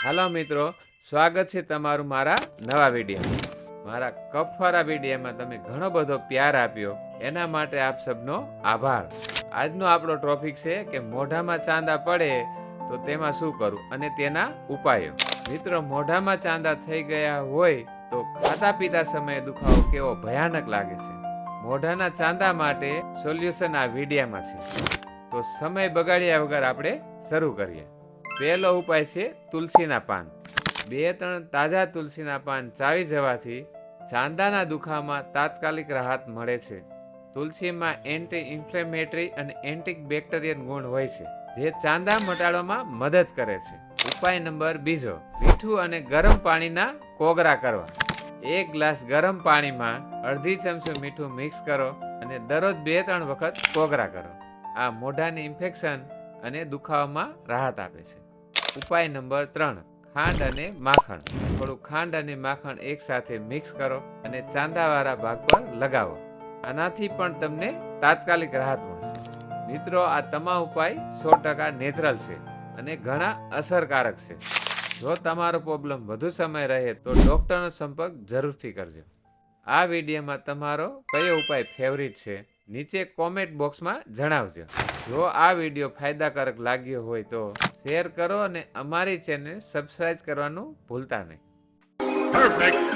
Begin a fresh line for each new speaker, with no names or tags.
હાલો મિત્રો, સ્વાગત છે તમારું મારા નવા વિડીયોમાં. મારા કપવાળા વિડીયોમાં તમે ઘણો બધો પ્યાર આપ્યો, એના માટે આપ સબનો આભાર. આજનો આપણો ટોપિક છે કે મોઢામાં ચાંદા પડે તો તેમાં શું કરવું અને તેના ઉપાયો. મિત્રો, મોઢામાં ચાંદા થઈ ગયા હોય તો ખાતા પીતા સમયે દુખાવો કેવો ભયાનક લાગે છે. મોઢાના ચાંદા માટે સોલ્યુશન આ વિડીયોમાં છે. તો સમય બગાડ્યા વગર આપણે શરૂ કરીએ. પહેલો ઉપાય છે તુલસીના પાન. 2-3 તાજા તુલસીના પાન ચાવી જવાથી ચાંદાના દુખાવામાં તાત્કાલિક રાહત મળે છે. તુલસીમાં એન્ટી ઇન્ફ્લેમેટરી અને એન્ટી બેક્ટેરિયન ગુણ હોય છે, જે ચાંદા મટાડવામાં મદદ કરે છે. ઉપાય નંબર 2, મીઠું અને ગરમ પાણીના કોગરા કરવા. 1 ગ્લાસ ગરમ પાણીમાં અડધી ચમચી મીઠું મિક્સ કરો અને દરરોજ 2-3 વખત કોગરા કરો. આ મોઢાની ઇન્ફેક્શન અને દુખાવામાં રાહત આપે છે. ઉપાય નંબર 3, ખાંડ અને માખણ. થોડું ખાંડ અને માખણ એકસાથે મિક્સ કરો અને ચાંદાવાળા ભાગ પર લગાવો. આનાથી પણ તમને તાત્કાલિક રાહત મળશે. મિત્રો, આ તમામ ઉપાય 100% નેચરલ છે અને ઘણા અસરકારક છે. જો તમારો પ્રોબ્લેમ વધુ સમય રહે તો ડૉક્ટરનો સંપર્ક જરૂરથી કરજો. આ વિડીયોમાં તમારો કયો ઉપાય ફેવરિટ છે નીચે કોમેન્ટ બોક્સમાં જણાવજો. જો આ વિડીયો ફાયદાકારક લાગ્યો હોય તો શેર કરો અને અમારી ચેનલ સબસ્ક્રાઇબ કરવાનું ભૂલતા નહીં.
Perfect.